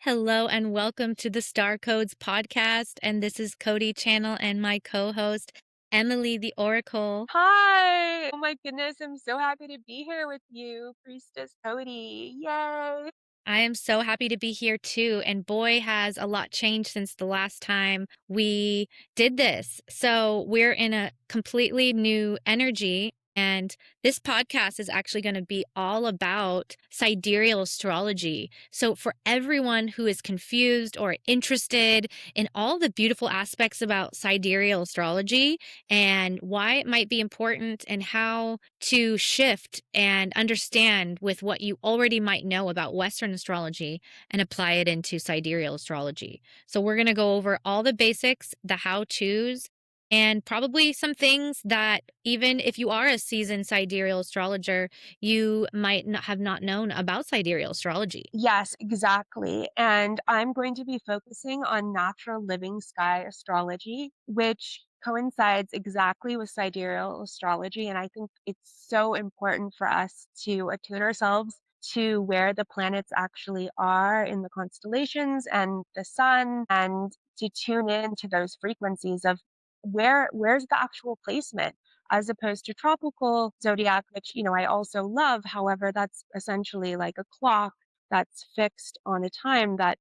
Hello and welcome to the Starcodes podcast. And this is Cody Channel and my co host, Emily the Oracle. Hi! Oh my goodness, I'm so happy to be here with you, Priestess Cody. Yay! I am so happy to be here too. And boy, has a lot changed since the last time we did this. So we're in a completely new energy. And this podcast is actually going to be all about sidereal astrology. So, for everyone who is confused or interested in all the beautiful aspects about sidereal astrology and why it might be important and how to shift and understand with what you already might know about Western astrology and apply it into sidereal astrology. So, we're going to go over all the basics, the how to's, and probably some things that even if you are a seasoned sidereal astrologer, you might not have not known about sidereal astrology. Yes, exactly. And I'm going to be focusing on natural living sky astrology, which coincides exactly with sidereal astrology. And I think it's so important for us to attune ourselves to where the planets actually are in the constellations and the sun, and to tune in to those frequencies of where's the actual placement, as opposed to tropical zodiac, which, I also love. However, that's essentially like a clock that's fixed on a time that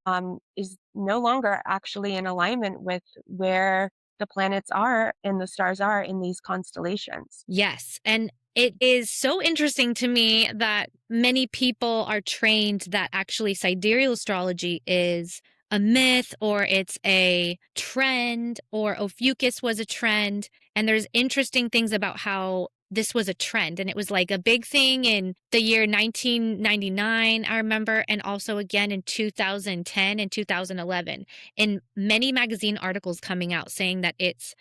is no longer actually in alignment with where the planets are and the stars are in these constellations. Yes. And it is so interesting to me that many people are trained that actually sidereal astrology is a myth or it's a trend or Ophiuchus was a trend. And there's interesting things about how this was a trend. And it was like a big thing in the year 1999, I remember, and also again in 2010 and 2011, in many magazine articles coming out saying that it's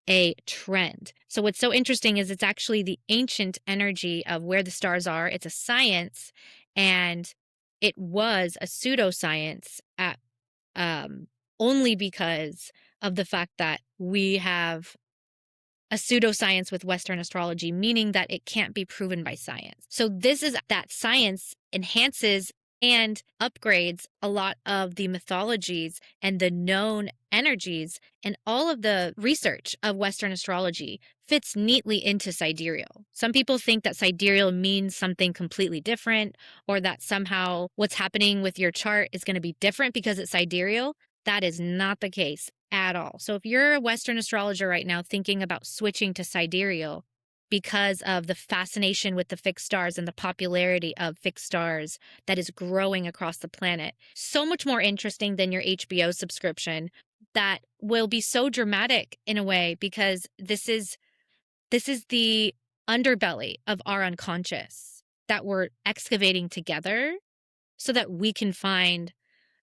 a trend. So what's so interesting is it's actually the ancient energy of where the stars are. It's a science, and it was a pseudoscience at only because of the fact that we have a pseudoscience with Western astrology, meaning that it can't be proven by science. So this is that science enhances and upgrades a lot of the mythologies and the known energies, and all of the research of Western astrology fits neatly into sidereal. Some people think that sidereal means something completely different, or that somehow what's happening with your chart is going to be different because it's sidereal. That is not the case at all. So if you're a Western astrologer right now thinking about switching to sidereal because of the fascination with the fixed stars and the popularity of fixed stars that is growing across the planet, so much more interesting than your HBO subscription, that will be so dramatic in a way, because this is the underbelly of our unconscious that we're excavating together so that we can find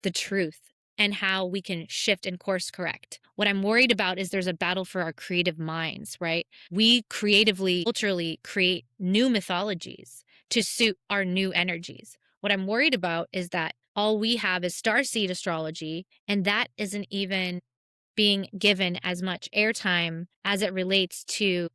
the truth and how we can shift and course correct. What I'm worried about is there's a battle for our creative minds, right? We creatively, culturally create new mythologies to suit our new energies. What I'm worried about is that all we have is starseed astrology, and that isn't even being given as much airtime as it relates to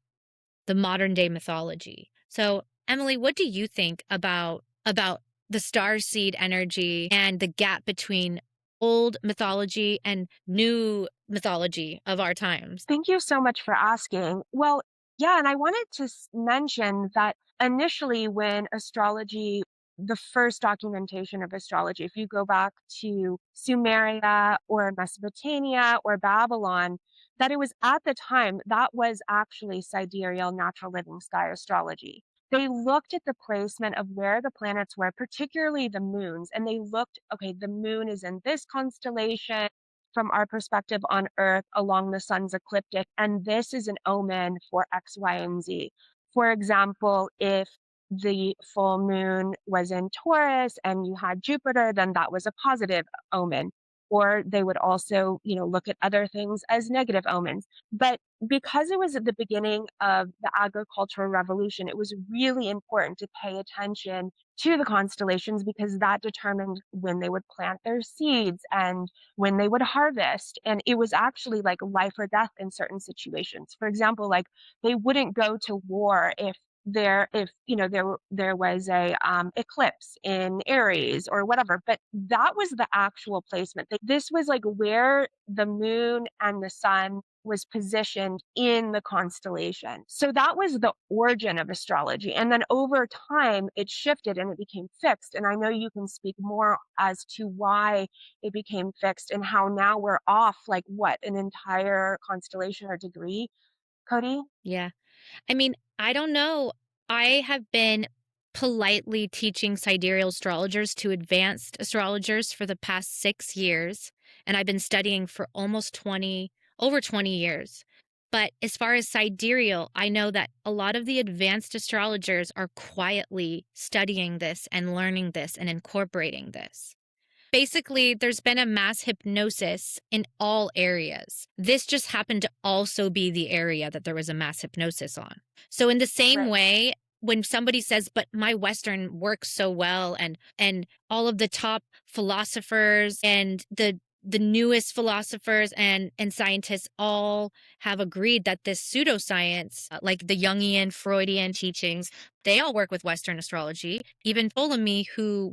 the modern day mythology. So, Emily, what do you think about the star seed energy and the gap between old mythology and new mythology of our times? Thank you so much for asking. Well, yeah, and I wanted to mention that initially, when astrology, the first documentation of astrology, if you go back to Sumeria or Mesopotamia or Babylon, that it was at the time that was actually sidereal natural living sky astrology. They looked at the placement of where the planets were, particularly the moons, and they looked, okay, the moon is in this constellation from our perspective on Earth along the sun's ecliptic, and this is an omen for X, Y, and Z. For example, if the full moon was in Taurus and you had Jupiter, then that was a positive omen. or they would also, look at other things as negative omens. But because it was at the beginning of the agricultural revolution, it was really important to pay attention to the constellations because that determined when they would plant their seeds and when they would harvest. And it was actually like life or death in certain situations. For example, like they wouldn't go to war if there was a eclipse in Aries or whatever, but that was the actual placement. This was like where the moon and the sun was positioned in the constellation. So that was the origin of astrology. And then over time, it shifted and it became fixed. And I know you can speak more as to why it became fixed and how now we're off like what, an entire constellation or degree, Cody? Yeah. I mean, I don't know. I have been politely teaching sidereal astrologers to advanced astrologers for the past 6 years, and I've been studying for over 20 years. But as far as sidereal, I know that a lot of the advanced astrologers are quietly studying this and learning this and incorporating this. Basically, there's been a mass hypnosis in all areas. This just happened to also be the area that there was a mass hypnosis on. So in the same Right. way, when somebody says, "But my Western works so well," and all of the top philosophers and the newest philosophers and scientists all have agreed that this pseudoscience, like the Jungian, Freudian teachings, they all work with Western astrology. Even Ptolemy, who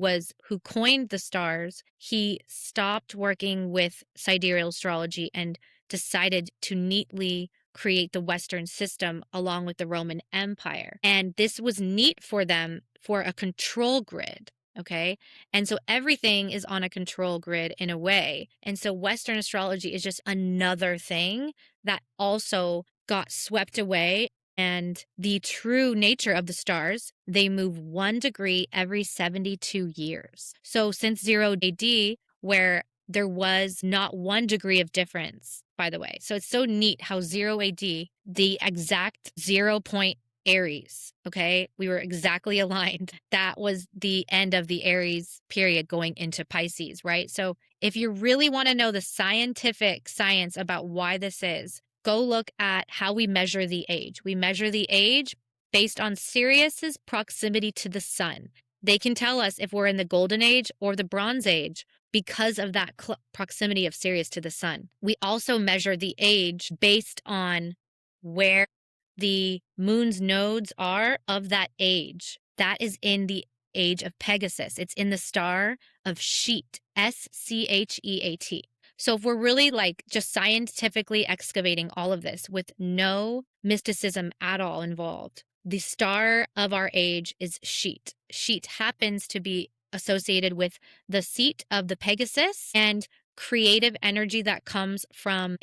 coined the stars, he stopped working with sidereal astrology and decided to neatly create the Western system along with the Roman Empire. And this was neat for them for a control grid. Okay. And so everything is on a control grid in a way. And so Western astrology is just another thing that also got swept away. And the true nature of the stars, they move 1 degree every 72 years. So since 0 AD, where there was not 1 degree of difference, by the way. So it's so neat how 0 AD, the exact 0 point Aries, okay? We were exactly aligned. That was the end of the Aries period going into Pisces, right? So if you really want to know the scientific science about why this is, go look at how we measure the age. We measure the age based on Sirius's proximity to the sun. They can tell us if we're in the golden age or the bronze age because of that proximity of Sirius to the sun. We also measure the age based on where the moon's nodes are of that age. That is in the age of Pegasus. It's in the star of Sheet, Scheat. So if we're really like just scientifically excavating all of this with no mysticism at all involved, the star of our age is Sheet. Sheet happens to be associated with the seat of the Pegasus and creative energy that comes from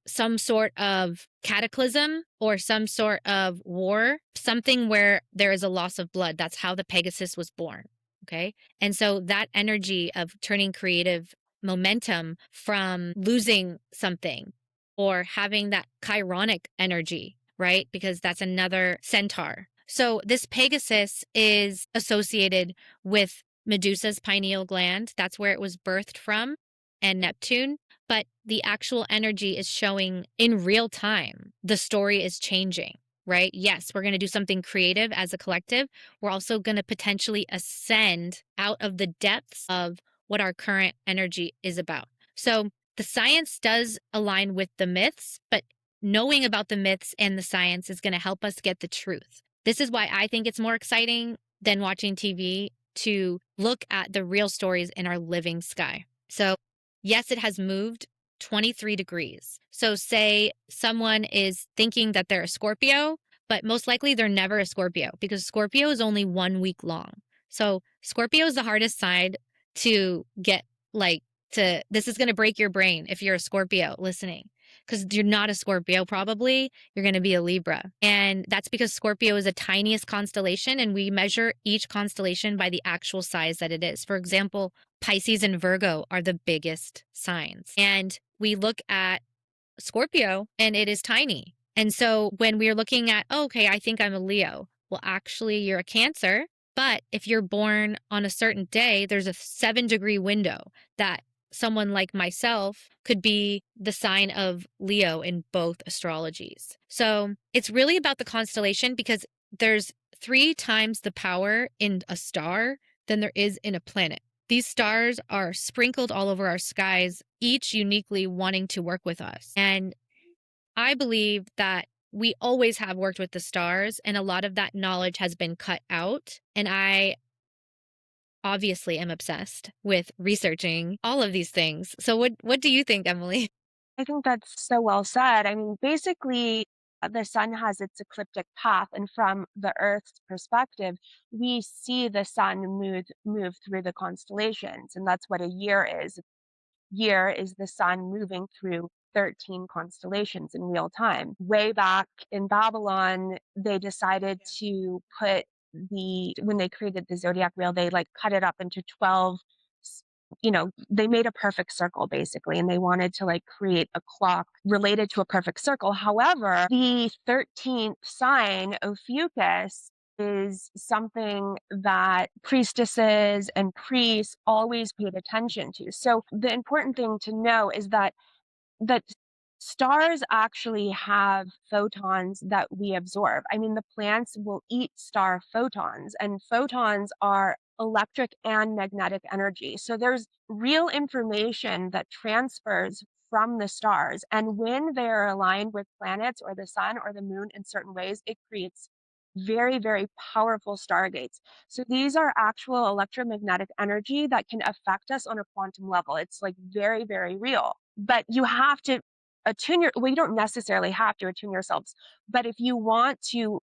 some sort of cataclysm or some sort of war, something where there is a loss of blood. That's how the Pegasus was born. Okay. And so that energy of turning creative momentum from losing something or having that chironic energy, right? Because that's another centaur. So this Pegasus is associated with Medusa's pineal gland. That's where it was birthed from, and Neptune. But the actual energy is showing in real time. The story is changing, right? Yes, we're going to do something creative as a collective. We're also going to potentially ascend out of the depths of what our current energy is about. So the science does align with the myths, but knowing about the myths and the science is going to help us get the truth. This is why I think it's more exciting than watching TV to look at the real stories in our living sky. So, yes, it has moved 23 degrees. So, say someone is thinking that they're a Scorpio, but most likely they're never a Scorpio because Scorpio is only 1 week long. So, Scorpio is the hardest sign to get this is going to break your brain if you're a Scorpio listening because you're not a Scorpio, probably. You're going to be a Libra. And that's because Scorpio is the tiniest constellation, and we measure each constellation by the actual size that it is. For example, Pisces and Virgo are the biggest signs. And we look at Scorpio, and it is tiny. And so when we're looking at, oh, okay, I think I'm a Leo. Well, actually, you're a Cancer. But if you're born on a certain day, there's a 7-degree window that someone like myself could be the sign of Leo in both astrologies. So it's really about the constellation because there's 3 times the power in a star than there is in a planet. These stars are sprinkled all over our skies, each uniquely wanting to work with us. And I believe that we always have worked with the stars, and a lot of that knowledge has been cut out. And I obviously am obsessed with researching all of these things. So what do you think, Emily? I think that's so well said. I mean, basically, the sun has its ecliptic path, and from the Earth's perspective, we see the sun move through the constellations, and that's what a year is. Year is the sun moving through 13 constellations in real time. Way back in Babylon, they decided to put when they created the zodiac wheel, they like cut it up into 12, they made a perfect circle basically, and they wanted to like create a clock related to a perfect circle. However, the 13th sign, Ophiuchus, is something that priestesses and priests always paid attention to. So the important thing to know is that stars actually have photons that we absorb. I mean, the plants will eat star photons, and photons are electric and magnetic energy. So there's real information that transfers from the stars. And when they're aligned with planets or the sun or the moon in certain ways, it creates very, very powerful stargates. So these are actual electromagnetic energy that can affect us on a quantum level. It's like very, very real. But you have to well, you don't necessarily have to attune yourselves, but if you want to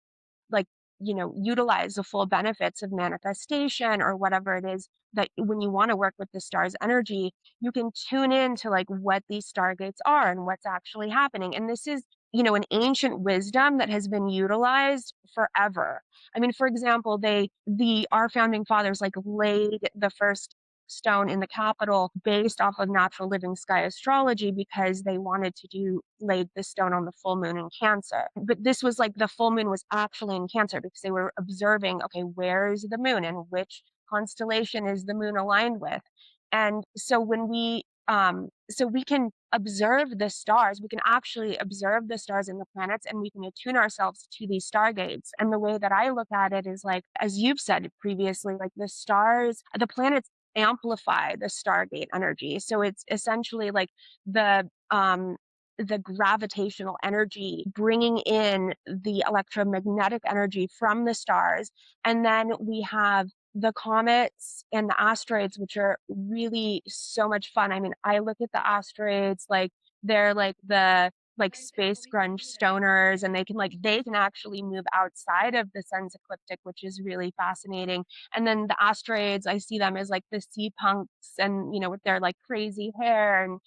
like utilize the full benefits of manifestation or whatever it is, that when you want to work with the stars energy, you can tune in to like what these stargates are and what's actually happening. And this is an ancient wisdom that has been utilized forever. I mean, for example, the our founding fathers like laid the first stone in the capital based off of natural living sky astrology because they wanted to do laid the stone on the full moon in Cancer. But this was like the full moon was actually in Cancer because they were observing, okay, where is the moon and which constellation is the moon aligned with? And so so we can observe the stars, we can actually observe the stars and the planets, and we can attune ourselves to these stargates. And the way that I look at it is like, as you've said previously, like the planets amplify the stargate energy. So it's essentially like the um the gravitational energy bringing in the electromagnetic energy from the stars. And then we have the comets and the asteroids, which are really so much fun. I mean, I look at the asteroids like they're like the like space grunge stoners, and they can actually move outside of the sun's ecliptic, which is really fascinating. And then the asteroids, I see them as like the sea punks, and with their like crazy hair. And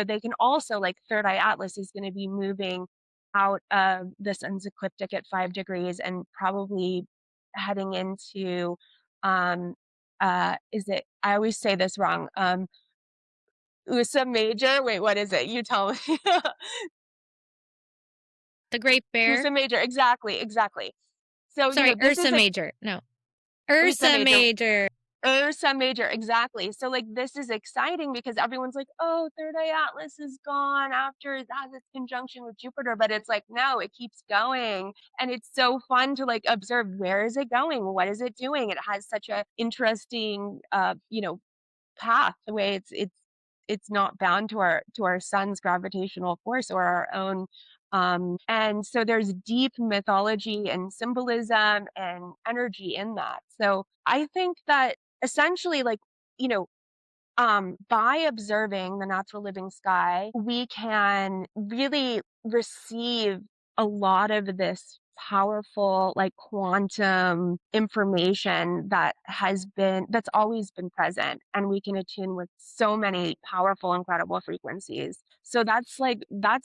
they can also, like, Third Eye Atlas is going to be moving out of the sun's ecliptic at 5 degrees and probably heading into is it, I always say this wrong, Ursa Major. Wait, what is it? You tell me. The Great Bear? Ursa Major, exactly, exactly. So, Sorry, this Ursa is like Major. No. Ursa Ursa Major. Major. Ursa Major, exactly. So, like, this is exciting because everyone's like, "Oh, Third Eye Atlas is gone after it has its conjunction with Jupiter," but it's like, no, it keeps going, and it's so fun to, like, observe where is it going? What is it doing? It has such a interesting, path, the way it's not bound to our sun's gravitational force or our own. And so there's deep mythology and symbolism and energy in that. So I think that essentially, like, you know by observing the natural living sky, we can really receive a lot of this powerful, like, quantum information that's always been present, and we can attune with so many powerful, incredible frequencies. So that's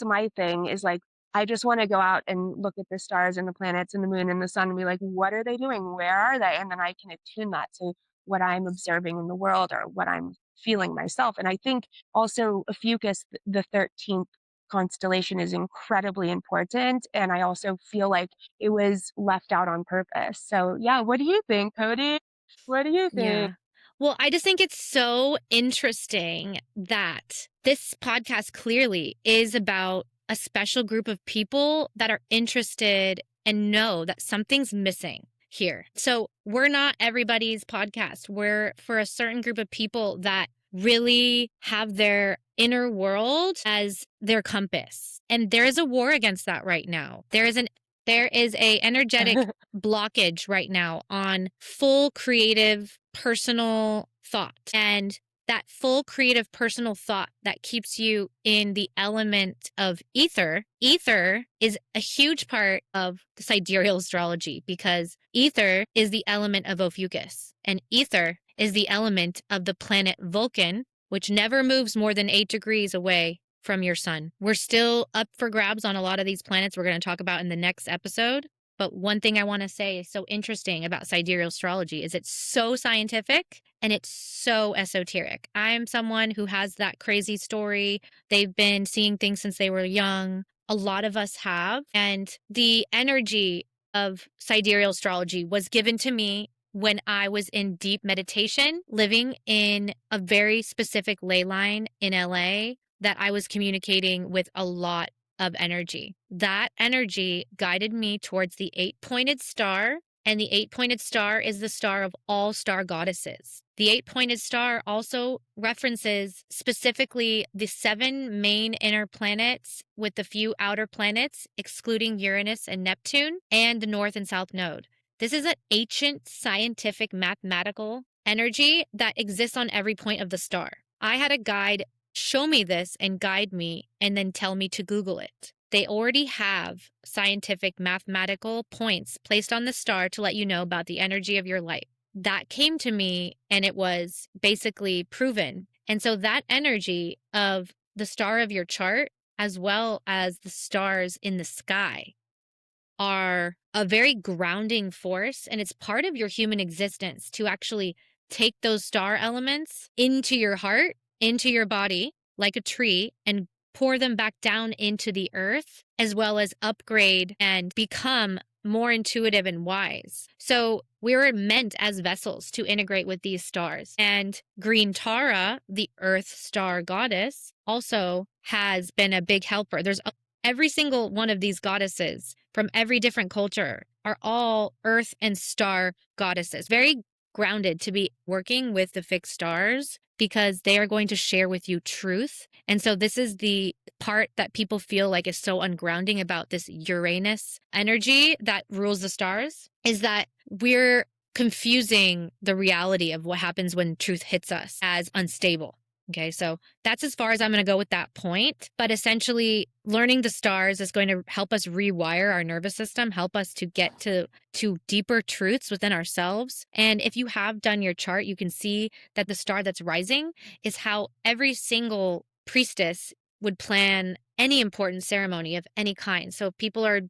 my thing, is like, I just want to go out and look at the stars and the planets and the moon and the sun and be like, what are they doing? Where are they? And then I can attune that to what I'm observing in the world or what I'm feeling myself. And I think also Ophiuchus, the 13th constellation, is incredibly important. And I also feel like it was left out on purpose. So, yeah, what do you think, Cody? What do you think? Yeah. Well, I just think it's so interesting that this podcast clearly is about a special group of people that are interested and know that something's missing here. So we're not everybody's podcast. We're for a certain group of people that really have their inner world as their compass. And there is a war against that right now. There is a energetic blockage right now on full creative personal thought. And that full creative personal thought that keeps you in the element of ether. Ether is a huge part of the sidereal astrology because ether is the element of Ophiuchus, and ether is the element of the planet Vulcan, which never moves more than 8 degrees away from your sun. We're still up for grabs on a lot of these planets we're going to talk about in the next episode. But one thing I want to say is so interesting about sidereal astrology is it's so scientific and it's so esoteric. I'm someone who has that crazy story. They've been seeing things since they were young. A lot of us have. And the energy of sidereal astrology was given to me when I was in deep meditation, living in a very specific ley line in LA that I was communicating with a lot of energy. That energy guided me towards the 8 pointed star, and the 8 pointed star is the star of all star goddesses. The 8 pointed star also references specifically the 7 main inner planets with the few outer planets, excluding Uranus and Neptune, and the North and South Node. This is an ancient scientific mathematical energy that exists on every point of the star. I had a guide show me this and guide me and then tell me to Google it. They already have scientific mathematical points placed on the star to let you know about the energy of your life. That came to me and it was basically proven. And so that energy of the star of your chart, as well as the stars in the sky, are a very grounding force, and it's part of your human existence to actually take those star elements into your heart, into your body, like a tree, and pour them back down into the earth, as well as upgrade and become more intuitive and wise. So we're meant as vessels to integrate with these stars. And Green Tara, the earth star goddess, also has been a big helper. Every single one of these goddesses from every different culture are all earth and star goddesses. Very grounded to be working with the fixed stars because they are going to share with you truth. And so this is the part that people feel like is so ungrounding about this Uranus energy that rules the stars is that we're confusing the reality of what happens when truth hits us as unstable. Okay, so that's as far as I'm going to go with that point. But essentially, learning the stars is going to help us rewire our nervous system, help us to get to deeper truths within ourselves. And if you have done your chart, you can see that the star that's rising is how every single priestess would plan any important ceremony of any kind. So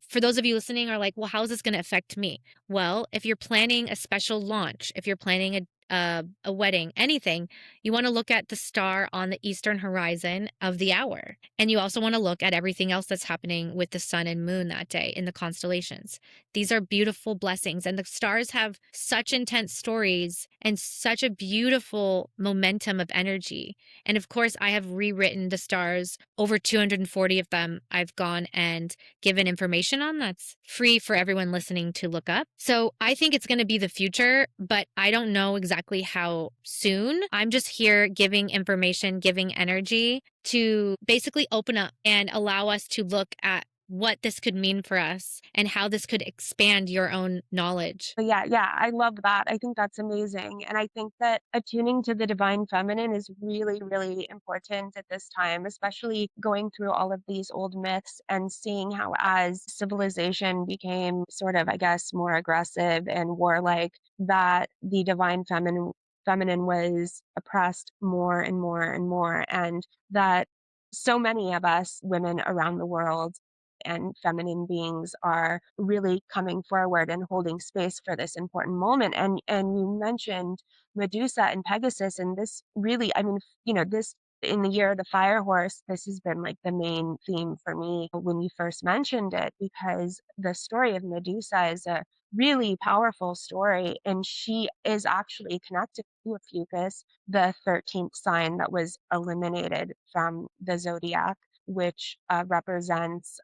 for those of you listening, are like, well, how is this going to affect me? Well, if you're planning a special launch, if you're planning a wedding, anything, you want to look at the star on the eastern horizon of the hour. And you also want to look at everything else that's happening with the sun and moon that day in the constellations. These are beautiful blessings. And the stars have such intense stories and such a beautiful momentum of energy. And of course, I have rewritten the stars, over 240 of them I've gone and given information on that's free for everyone listening to look up. So I think it's going to be the future, but I don't know exactly how soon. I'm just here giving information, giving energy to basically open up and allow us to look at what this could mean for us and how this could expand your own knowledge. But yeah, yeah, I love that. I think that's amazing. And I think that attuning to the divine feminine is really, really important at this time, especially going through all of these old myths and seeing how, as civilization became sort of, I guess, more aggressive and warlike, that the divine feminine was oppressed more and more and more. And that so many of us women around the world and feminine beings are really coming forward and holding space for this important moment. And you mentioned Medusa and Pegasus, and this really, I mean, this in the year of the fire horse, this has been like the main theme for me when you first mentioned it, because the story of Medusa is a really powerful story. And she is actually connected to Ophiuchus, the 13th sign that was eliminated from the zodiac, which represents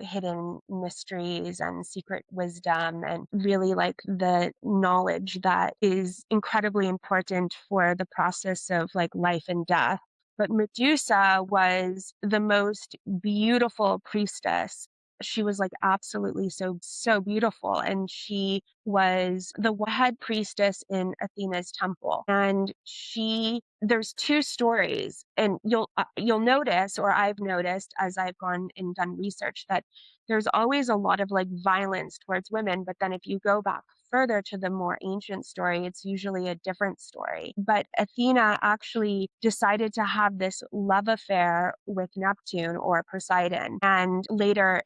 hidden mysteries and secret wisdom, and really like the knowledge that is incredibly important for the process of like life and death. But Medusa was the most beautiful priestess. She was like absolutely so beautiful, and she was the head priestess in Athena's temple. And she there's two stories, and you'll notice, or I've noticed as I've gone and done research, that there's always a lot of like violence towards women, but then if you go back further to the more ancient story, it's usually a different story. But Athena actually decided to have this love affair with Neptune or Poseidon. And later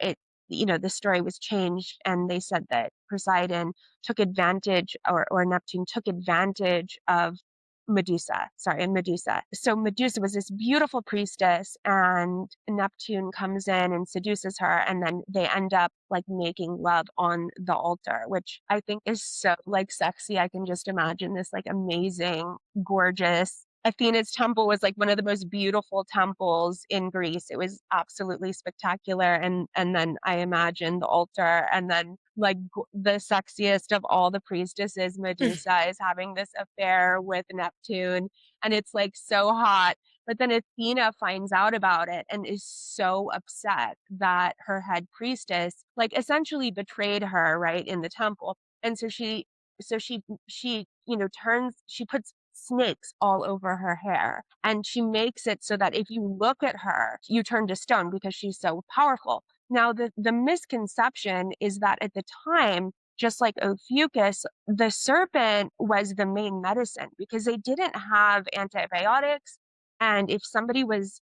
the story was changed, and they said that Poseidon took advantage, or Neptune took advantage of Medusa. So Medusa was this beautiful priestess, and Neptune comes in and seduces her, and then they end up like making love on the altar, which I think is so like sexy. I can just imagine this like amazing, gorgeous. Athena's temple was like one of the most beautiful temples in Greece. It was absolutely spectacular. And then I imagine the altar, and then like the sexiest of all the priestesses, Medusa, is having this affair with Neptune, and it's like so hot. But then Athena finds out about it and is so upset that her head priestess like essentially betrayed her right in the temple. And so she puts snakes all over her hair, and she makes it so that if you look at her, you turn to stone because she's so powerful. Now, the misconception is that at the time, just like Ophiuchus, the serpent was the main medicine because they didn't have antibiotics. And if somebody was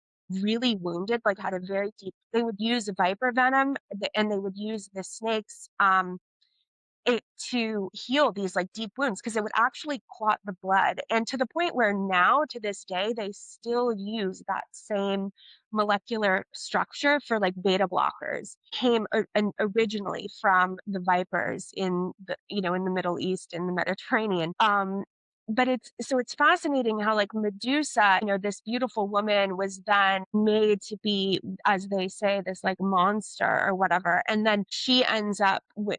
really wounded, like had a very deep, they would use viper venom, and they would use the snakes it to heal these like deep wounds because it would actually clot the blood. And to the point where now to this day they still use that same molecular structure for like beta blockers, came originally from the vipers in the Middle East and the Mediterranean. But it's fascinating how like Medusa, this beautiful woman, was then made to be, as they say, this like monster or whatever. And then she ends up with,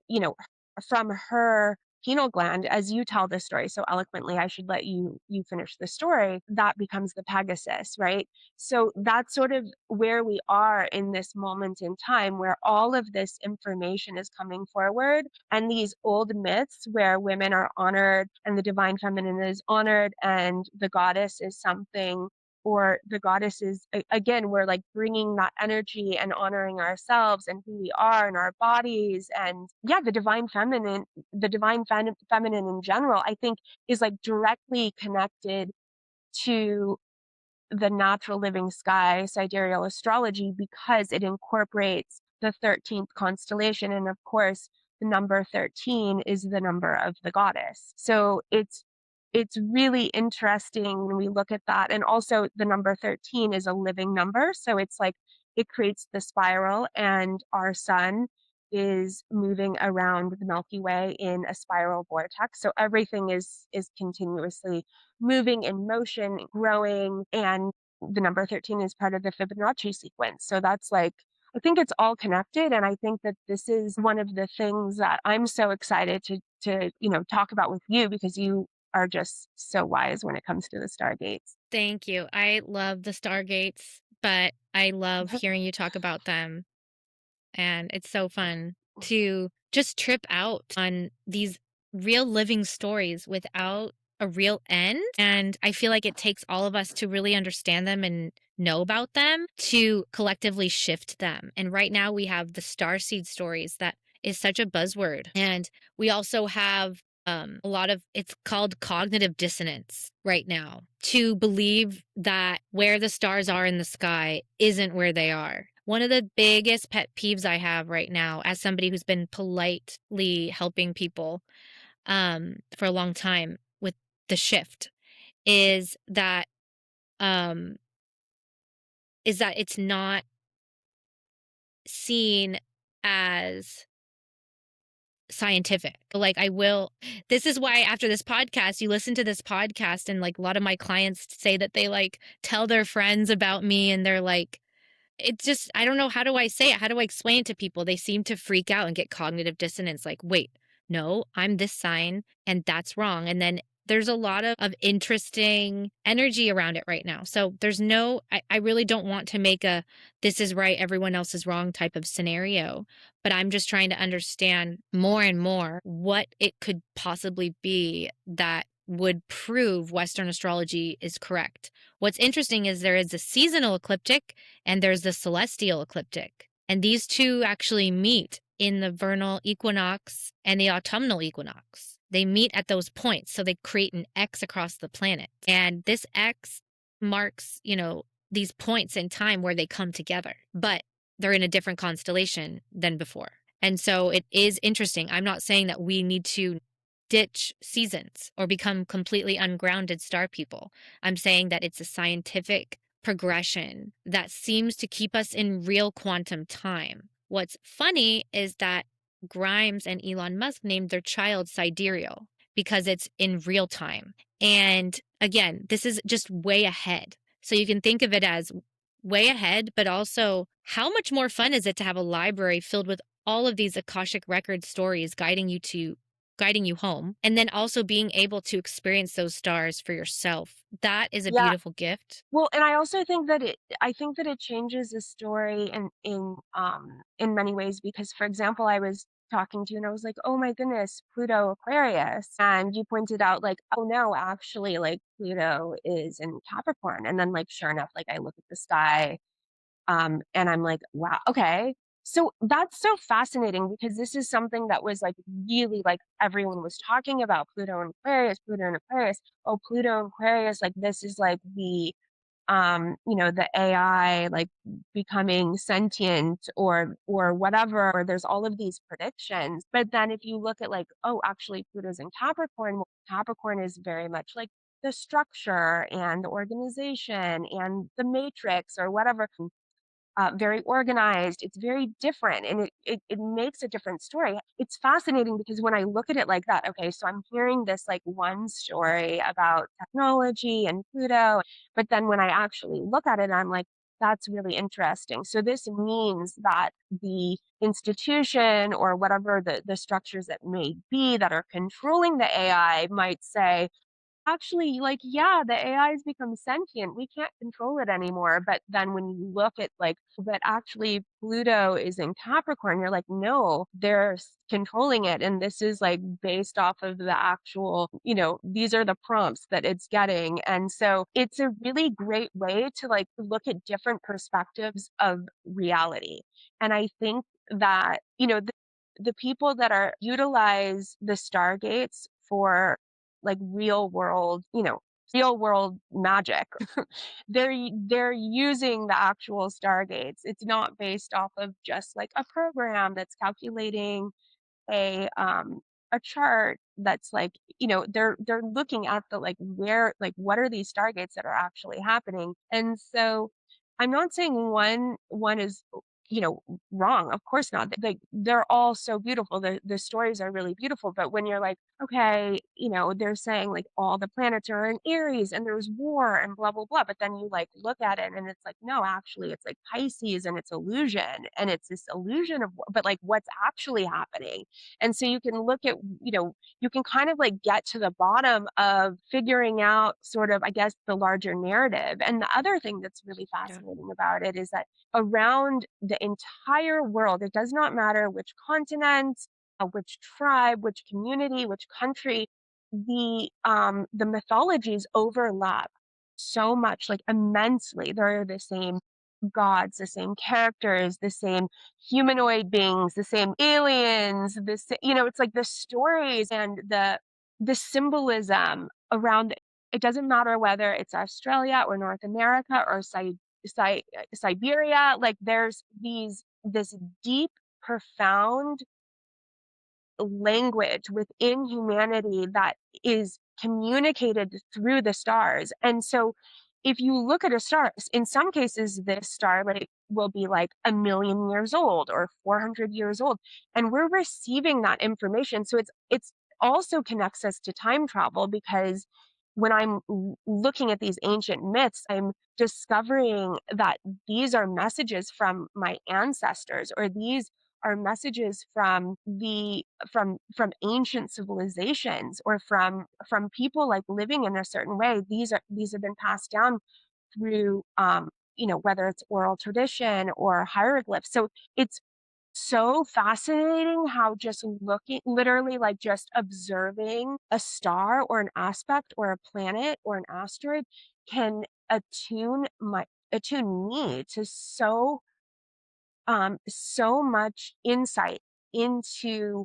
from her pineal gland, as you tell this story so eloquently, I should let you finish the story, that becomes the Pegasus, right? So that's sort of where we are in this moment in time, where all of this information is coming forward, and these old myths where women are honored and the divine feminine is honored and the goddess is something, or the goddesses, again, we're like bringing that energy and honoring ourselves and who we are and our bodies. And yeah, the divine feminine in general, I think, is like directly connected to the natural living sky, sidereal astrology, because it incorporates the 13th constellation. And of course, the number 13 is the number of the goddess. So it's really interesting when we look at that. And also the number 13 is a living number. So it's like it creates the spiral, and our sun is moving around the Milky Way in a spiral vortex. So everything is continuously moving in motion, growing, and the number 13 is part of the Fibonacci sequence. So that's like, I think it's all connected, and I think that this is one of the things that I'm so excited to talk about with you, because you are just so wise when it comes to the Stargates. Thank you. I love the Stargates, but I love hearing you talk about them. And it's so fun to just trip out on these real living stories without a real end. And I feel like it takes all of us to really understand them and know about them to collectively shift them. And right now we have the starseed stories that is such a buzzword. And we also have a lot of, it's called cognitive dissonance right now, to believe that where the stars are in the sky isn't where they are. One of the biggest pet peeves I have right now, as somebody who's been politely helping people for a long time with the shift, is that um, is that it's not seen as scientific. Like, I will this is why after this podcast, you listen to this podcast and, like, a lot of my clients say that they, like, tell their friends about me and they're like, it's just I don't know how do I say it? How do I explain it to people? They seem to freak out and get cognitive dissonance like, "Wait, no, I'm this sign and that's wrong." And then there's a lot of interesting energy around it right now. So there's no I really don't want to make a this is right, everyone else is wrong type of scenario, but I'm just trying to understand more and more what it could possibly be that would prove Western astrology is correct. What's interesting is there is a seasonal ecliptic and there's the celestial ecliptic. And these two actually meet in the vernal equinox and the autumnal equinox. They meet at those points. So they create an X across the planet. And this X marks, these points in time where they come together, but they're in a different constellation than before. And so it is interesting. I'm not saying that we need to ditch seasons or become completely ungrounded star people. I'm saying that it's a scientific progression that seems to keep us in real quantum time. What's funny is that Grimes and Elon Musk named their child Sidereal because it's in real time. And again, this is just way ahead. So you can think of it as way ahead, but also how much more fun is it to have a library filled with all of these Akashic record stories guiding you home, and then also being able to experience those stars for yourself. That is a Yeah. beautiful gift. Well, and I also think that it changes the story in many ways because, for example, I was talking to you and I was like, "Oh my goodness, Pluto Aquarius." And you pointed out like, "Oh no, actually like Pluto is in Capricorn." And then like sure enough, like I look at the sky and I'm like, wow, okay. So that's so fascinating because this is something that was like really like everyone was talking about Pluto and Aquarius, Pluto and Aquarius. Oh, Pluto and Aquarius, like this is like the AI like becoming sentient or whatever, or there's all of these predictions. But then if you look at like, oh, actually Pluto's in Capricorn, well, Capricorn is very much like the structure and the organization and the matrix or whatever very organized. It's very different and it makes a different story. It's fascinating because when I look at it like that, okay, so I'm hearing this like one story about technology and Pluto, but then when I actually look at it, I'm like, that's really interesting. So this means that the institution or whatever the structures that may be that are controlling the AI might say, actually, like, yeah, the AI has become sentient. We can't control it anymore. But then when you look at like, but actually Pluto is in Capricorn, you're like, no, they're controlling it. And this is like based off of the actual, these are the prompts that it's getting. And so it's a really great way to like look at different perspectives of reality. And I think that, the people that are utilize the Stargates for like real world magic. They're using the actual stargates. It's not based off of just like a program that's calculating a chart that's like, they're looking at the like where like what are these stargates that are actually happening. And so I'm not saying one is you know wrong, of course not. Like they're all so beautiful, the stories are really beautiful, but when you're like, okay, they're saying like all the planets are in Aries and there's war and blah blah blah, but then you like look at it and it's like, no, actually it's like Pisces and it's illusion and it's this illusion of but like what's actually happening. And so you can look at, you can kind of like get to the bottom of figuring out sort of, I guess, the larger narrative. And the other thing that's really Yeah. fascinating about it is that around the entire world, it does not matter which continent, which tribe, which community, which country, the mythologies overlap so much, like immensely. They're the same gods, the same characters, the same humanoid beings, the same aliens, it's like the stories and the symbolism around it. It doesn't matter whether it's Australia or North America or Siberia. Like there's this deep, profound language within humanity that is communicated through the stars. And so if you look at a star, in some cases, this star like will be like 1,000,000 years old or 400 years old, and we're receiving that information. So it's also connects us to time travel because when I'm looking at these ancient myths, I'm discovering that these are messages from my ancestors, or these are messages from from ancient civilizations, or from people like living in a certain way. These have been passed down through whether it's oral tradition or hieroglyphs. So it's so fascinating how just looking, literally like just observing a star or an aspect or a planet or an asteroid can attune me to so much insight into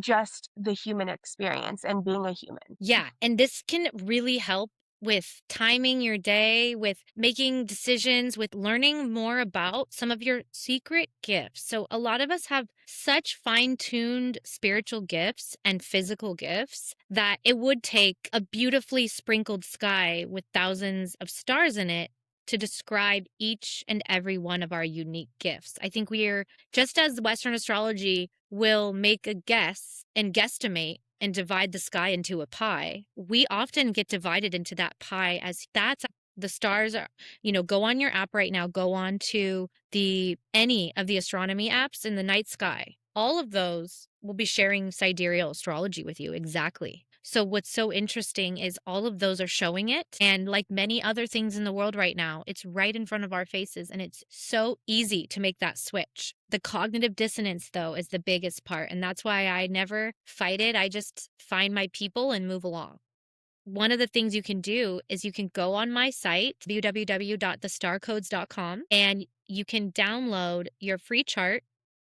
just the human experience and being a human. Yeah, and this can really help with timing your day, with making decisions, with learning more about some of your secret gifts. So, a lot of us have such fine tuned spiritual gifts and physical gifts that it would take a beautifully sprinkled sky with thousands of stars in it to describe each and every one of our unique gifts. I think we're just as Western astrology will make a guess and guesstimate and divide the sky into a pie, we often get divided into that pie as that's the stars are, go on your app right now, go on to the any of the astronomy apps in the night sky. All of those will be sharing sidereal astrology with you exactly. So what's so interesting is all of those are showing it, and like many other things in the world right now, it's right in front of our faces and it's so easy to make that switch. The cognitive dissonance though is the biggest part, and that's why I never fight it. I just find my people and move along. One of the things you can do is you can go on my site, www.thestarcodes.com, and you can download your free chart,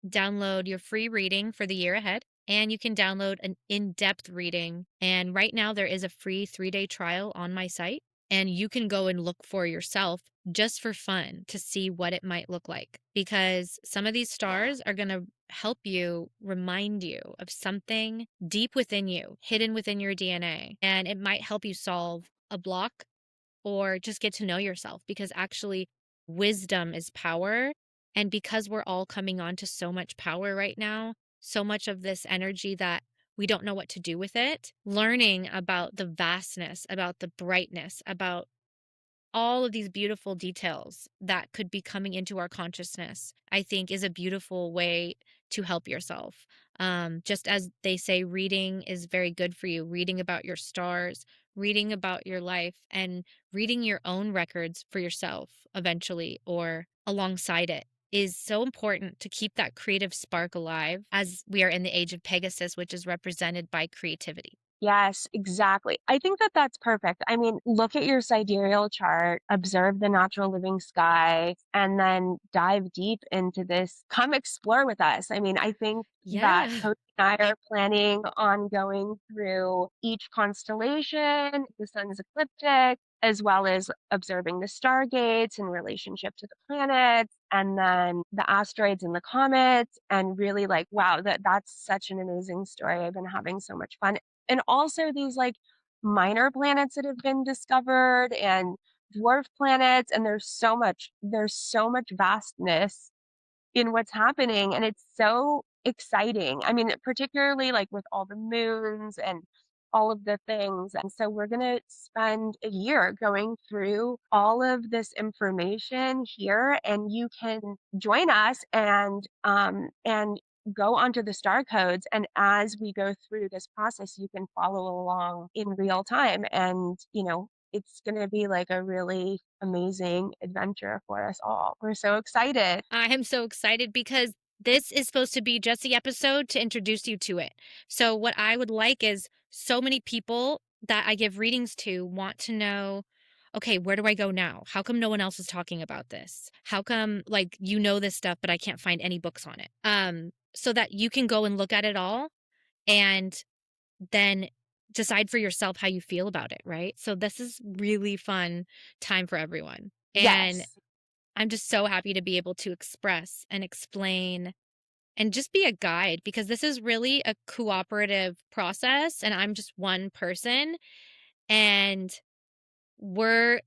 download your free reading for the year ahead, and you can download an in depth reading. And right now, there is a free 3-day trial on my site, and you can go and look for yourself just for fun to see what it might look like. Because some of these stars are going to help you remind you of something deep within you, hidden within your DNA, and it might help you solve a block or just get to know yourself, because actually wisdom is power. And because we're all coming on to so much power right now, so much of this energy that we don't know what to do with it, learning about the vastness, about the brightness, about all of these beautiful details that could be coming into our consciousness, I think is a beautiful way to help yourself. Just as they say, reading is very good for you, reading about your stars, reading about your life, and reading your own records for yourself eventually or alongside it is so important to keep that creative spark alive as we are in the age of Pegasus, which is represented by creativity. Yes, exactly. I think that that's perfect. I mean, look at your sidereal chart, observe the natural living sky, and then dive deep into this. Come explore with us. I mean, I think that Yeah. Coach and I are planning on going through each constellation, the sun's ecliptic, as well as observing the stargates in relationship to the planets, and then the asteroids and the comets, and really like, wow, that's such an amazing story. I've been having so much fun, and also these like minor planets that have been discovered and dwarf planets, and there's so much vastness in what's happening, and it's so exciting. I mean, particularly like with all the moons and all of the things. And so we're going to spend a year going through all of this information here, and you can join us and go onto the star codes, and as we go through this process you can follow along in real time, and it's going to be like a really amazing adventure for us all. We're so excited. I am so excited because this is supposed to be just the episode to introduce you to it. So, what I would like is so many people that I give readings to want to know, okay, where do I go now? How come no one else is talking about this? How come, like, this stuff, but I can't find any books on it? So that you can go and look at it all and then decide for yourself how you feel about it, right? So, this is really fun time for everyone. And Yes. I'm just so happy to be able to express and explain and just be a guide, because this is really a cooperative process and I'm just one person, and we're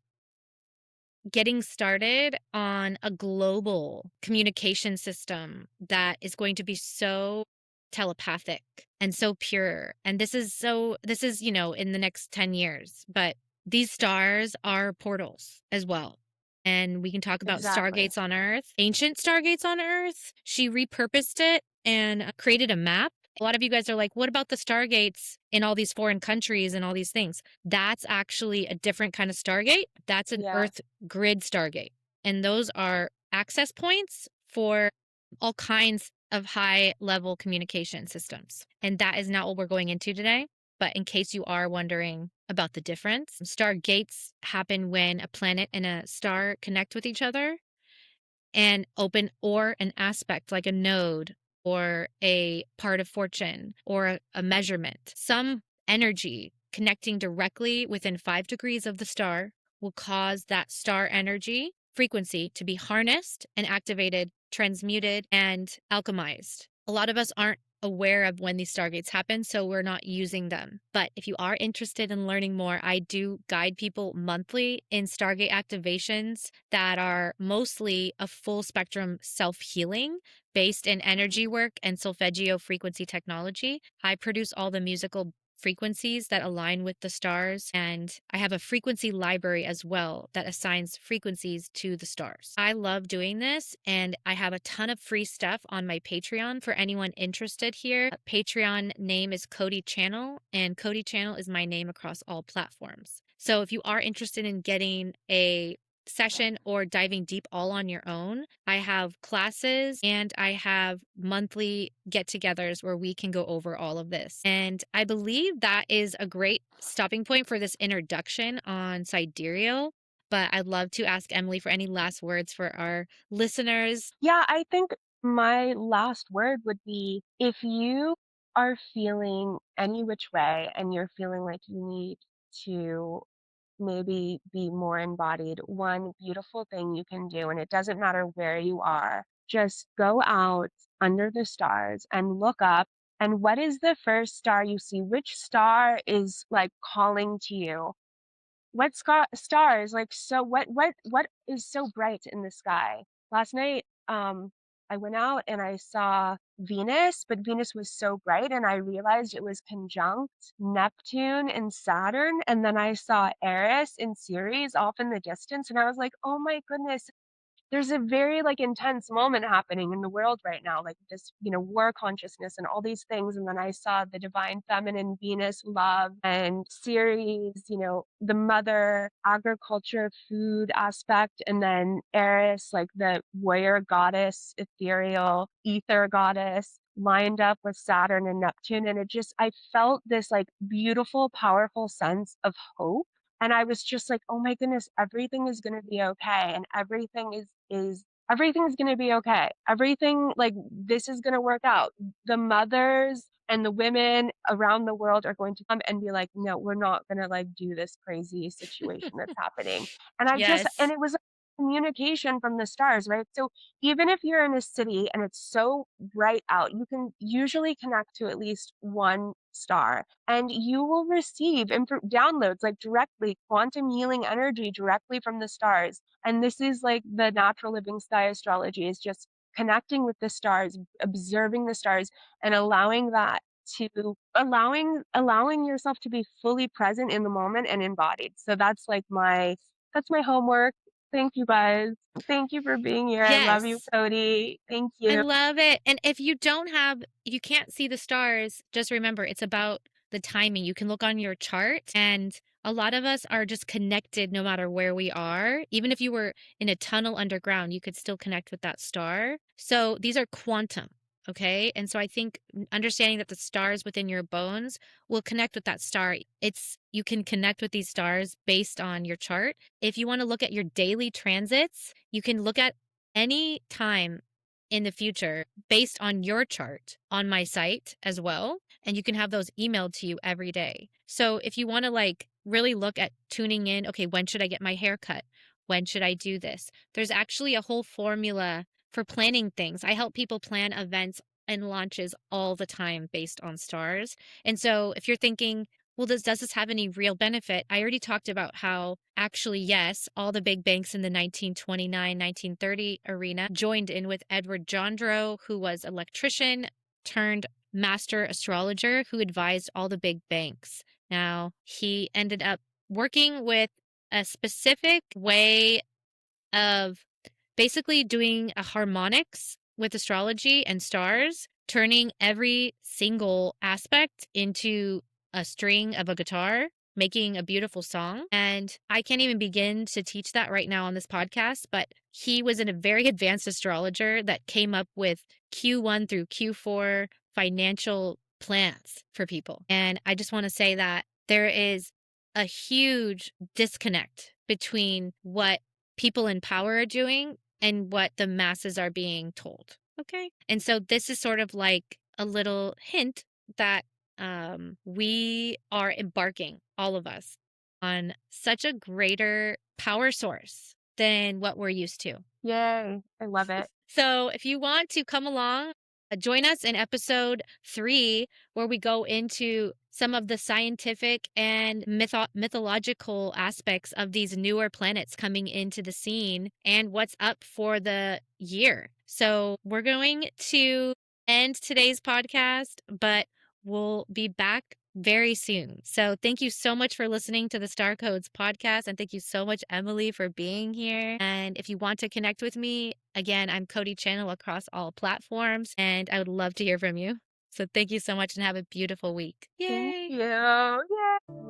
getting started on a global communication system that is going to be so telepathic and so pure. And this is, in the next 10 years, but these stars are portals as well. And we can talk about Exactly. stargates on Earth, ancient stargates on Earth. She repurposed it and created a map. A lot of you guys are like, what about the stargates in all these foreign countries and all these things? That's actually a different kind of stargate. That's an Yeah. Earth grid stargate. And those are access points for all kinds of high level communication systems. And that is not what we're going into today. But in case you are wondering about the difference, stargates happen when a planet and a star connect with each other and open or an aspect like a node or a part of fortune or a measurement. Some energy connecting directly within 5 degrees of the star will cause that star energy frequency to be harnessed and activated, transmuted, and alchemized. A lot of us aren't aware of when these stargates happen, so we're not using them. But if you are interested in learning more, I do guide people monthly in stargate activations that are mostly a full spectrum self healing based in energy work and solfeggio frequency technology. I produce all the musical frequencies that align with the stars. And I have a frequency library as well that assigns frequencies to the stars. I love doing this, and I have a ton of free stuff on my Patreon for anyone interested here. Patreon name is Cody Channel, and Cody Channel is my name across all platforms. So if you are interested in getting a session or diving deep all on your own, I have classes and I have monthly get togethers where we can go over all of this. And I believe that is a great stopping point for this introduction on sidereal. But I'd love to ask Emily for any last words for our listeners. Yeah, I think my last word would be if you are feeling any which way and you're feeling like you need to maybe be more embodied, one beautiful thing you can do, and it doesn't matter where you are, just go out under the stars and look up. And what is the first star you see? Which star is like calling to you? What stars, like, so what is so bright in the sky? Last night, I went out and I saw Venus, but Venus was so bright and I realized it was conjunct Neptune and Saturn, and then I saw Eris in Ceres off in the distance, and I was like, "Oh my goodness, there's a very like intense moment happening in the world right now, like this, war consciousness and all these things." And then I saw the divine feminine, Venus, love, and Ceres, the mother, agriculture, food aspect, and then Eris, like the warrior goddess, ethereal, ether goddess, lined up with Saturn and Neptune. And I felt this like beautiful, powerful sense of hope, and I was just like, "Oh my goodness, everything is gonna be okay, and everything's gonna be okay. Everything, like, this is gonna work out." The mothers and the women around the world are going to come and be like, "No, we're not gonna, like, do this crazy situation that's happening." And Yes. it was a communication from the stars, right? So even if you're in a city and it's so bright out, you can usually connect to at least one star, and you will receive downloads like directly quantum healing energy directly from the stars. And this is like the natural living sky astrology, is just connecting with the stars, observing the stars, and allowing yourself to be fully present in the moment and embodied. So that's my homework. Thank you guys. Thank you for being here. I love you, Yes. Cody. Thank I you. love it. And if you can't see the stars, just remember it's about the timing. You can look on your chart, and a lot of us are just connected no matter where we are. Even if you were in a tunnel underground, you could still connect with that star. So these are quantum. Okay. And so I think understanding that the stars within your bones will connect with that star. You can connect with these stars based on your chart. If you want to look at your daily transits, you can look at any time in the future based on your chart on my site as well. And you can have those emailed to you every day. So if you want to like really look at tuning in, okay, when should I get my hair cut? When should I do this? There's actually a whole formula for planning things. I help people plan events and launches all the time based on stars. And so if you're thinking, Well, does this have any real benefit? I already talked about how actually, yes, all the big banks in the 1929, 1930 arena joined in with Edward Jondro, who was electrician turned master astrologer who advised all the big banks. Now, he ended up working with a specific way of basically doing a harmonics with astrology and stars, turning every single aspect into a string of a guitar, making a beautiful song. And I can't even begin to teach that right now on this podcast, but he was a very advanced astrologer that came up with Q1 through Q4 financial plans for people. And I just want to say that there is a huge disconnect between what people in power are doing and what the masses are being told. Okay. And so this is sort of like a little hint that we are embarking, all of us, on such a greater power source than what we're used to. Yay. I love it. So if you want to come along, join us in episode 3, where we go into some of the scientific and mythological aspects of these newer planets coming into the scene and what's up for the year. So we're going to end today's podcast, but we'll be back very soon. So thank you so much for listening to the Starcodes podcast. And thank you so much, Emily, for being here. And if you want to connect with me, again, I'm Cody Channel across all platforms, and I would love to hear from you. So thank you so much and have a beautiful week. Thank Yay! you. Yay.